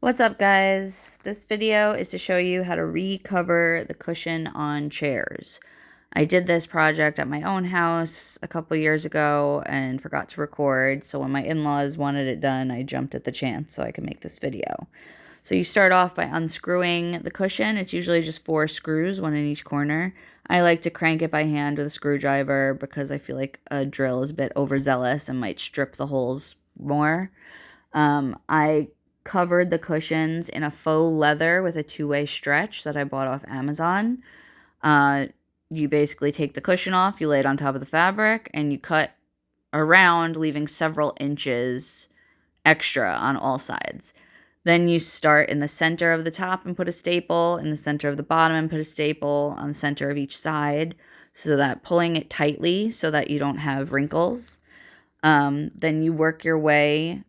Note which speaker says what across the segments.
Speaker 1: What's up, guys? This video is to show you how to recover the cushion on chairs. I did this project at my own house a couple years ago and forgot to record, so when my in-laws wanted it done, I jumped at the chance so I could make this video. So you start off by unscrewing the cushion. It's usually just 4 screws, one in each corner. I like to crank it by hand with a screwdriver because I feel like a drill is a bit overzealous and might strip the holes more. I covered the cushions in a faux leather with a two-way stretch that I bought off Amazon. Uh, you basically take the cushion off, you lay it on top of the fabric, and you cut around, leaving several inches extra on all sides. Then you start in the center of the top and put a staple, in the center of the bottom and put a staple on the center of each side, so that pulling it tightly so that you don't have wrinkles. Then you work your way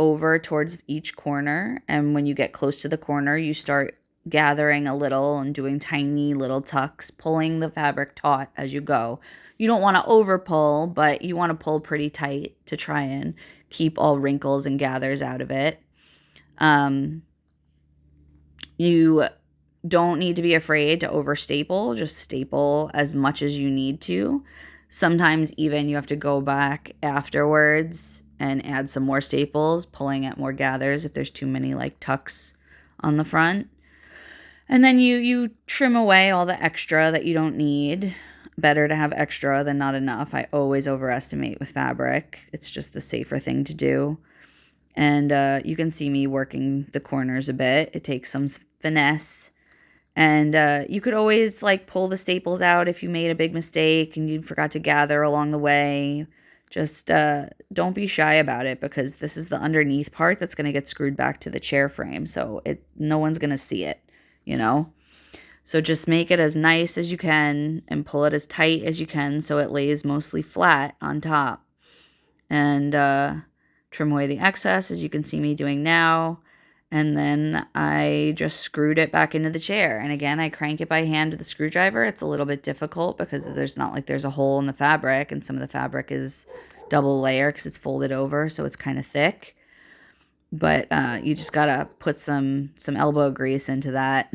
Speaker 1: over towards each corner, and when you get close to the corner, you start gathering a little and doing tiny little tucks, pulling the fabric taut as you go. You don't want to over pull, but you want to pull pretty tight to try and keep all wrinkles and gathers out of it. You don't need to be afraid to over staple, just staple as much as you need to. Sometimes even you have to go back afterwards and add some more staples, pulling at more gathers if there's too many like tucks on the front. And then you trim away all the extra that you don't need. Better to have extra than not enough. I always overestimate with fabric. It's just the safer thing to do. And you can see me working the corners a bit. It takes some finesse. And you could always like pull the staples out if you made a big mistake and you forgot to gather along the way. Just don't be shy about it, because this is the underneath part that's going to get screwed back to the chair frame. So no one's going to see it, you know? So just make it as nice as you can and pull it as tight as you can so it lays mostly flat on top. And trim away the excess, as you can see me doing now. And then I just screwed it back into the chair. And again, I crank it by hand with a screwdriver. It's a little bit difficult because there's not like there's a hole in the fabric, and some of the fabric is double layer because it's folded over, so it's kind of thick. But you just gotta put some elbow grease into that.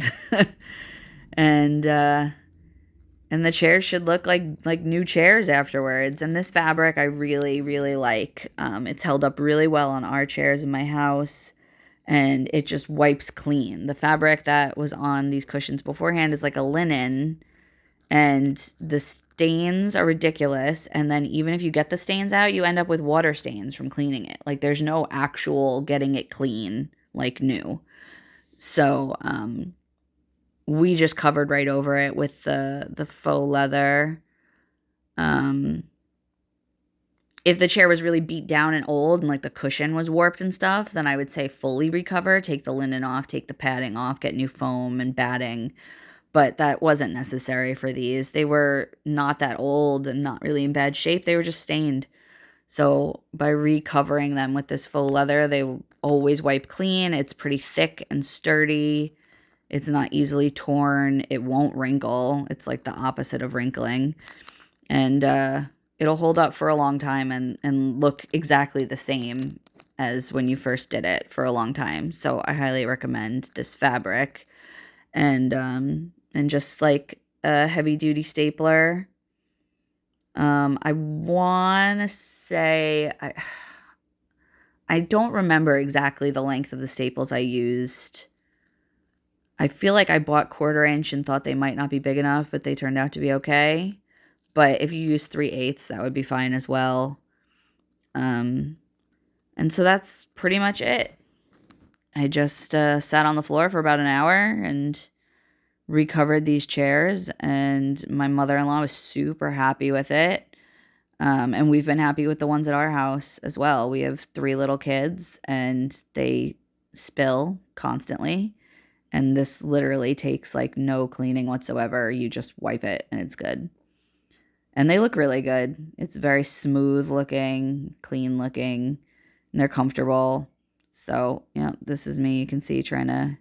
Speaker 1: and the chairs should look like new chairs afterwards. And this fabric I really, really like. It's held up really well on our chairs in my house, and it just wipes clean. The fabric that was on these cushions beforehand is like a linen, and the stains are ridiculous. And then even if you get the stains out, you end up with water stains from cleaning it. Like there's no actual getting it clean like new. So, we just covered right over it with the faux leather. If the chair was really beat down and old and like the cushion was warped and stuff, then I would say fully recover, take the linen off, take the padding off, get new foam and batting. But that wasn't necessary for these. They were not that old and not really in bad shape. They were just stained. So by recovering them with this faux leather, they always wipe clean. It's pretty thick and sturdy. It's not easily torn. It won't wrinkle. It's like the opposite of wrinkling. And it'll hold up for a long time and look exactly the same as when you first did it for a long time. So I highly recommend this fabric. And just like a heavy duty stapler. I want to say I don't remember exactly the length of the staples I used. I feel like I bought 1/4 inch and thought they might not be big enough, but they turned out to be okay. But if you use 3/8, that would be fine as well. And so that's pretty much it. I just sat on the floor for about an hour and recovered these chairs, and my mother-in-law was super happy with it. And we've been happy with the ones at our house as well. We have 3 little kids, and they spill constantly. And this literally takes like no cleaning whatsoever. You just wipe it and it's good. And they look really good. It's very smooth looking, clean looking, and they're comfortable. So, yeah, this is me. You can see trying to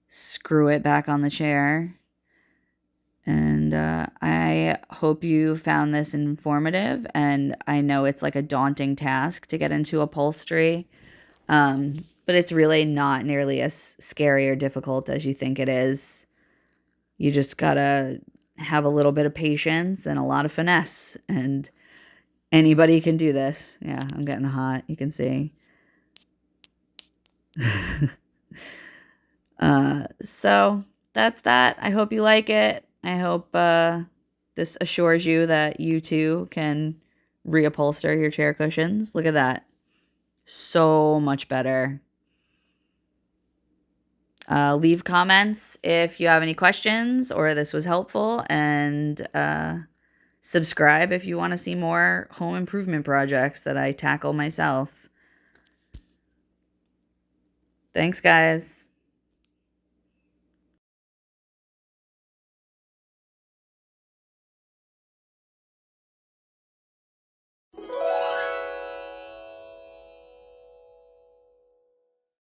Speaker 1: screw it back on the chair. And I hope you found this informative. And I know it's like a daunting task to get into upholstery. but it's really not nearly as scary or difficult as you think it is. You just gotta have a little bit of patience and a lot of finesse, and anybody can do this. Yeah, I'm getting hot, you can see. So that's that. I hope you like it. I hope this assures you that you too can reupholster your chair cushions. Look at that. So much better. Leave comments if you have any questions or this was helpful, and subscribe if you want to see more home improvement projects that I tackle myself. Thanks, guys.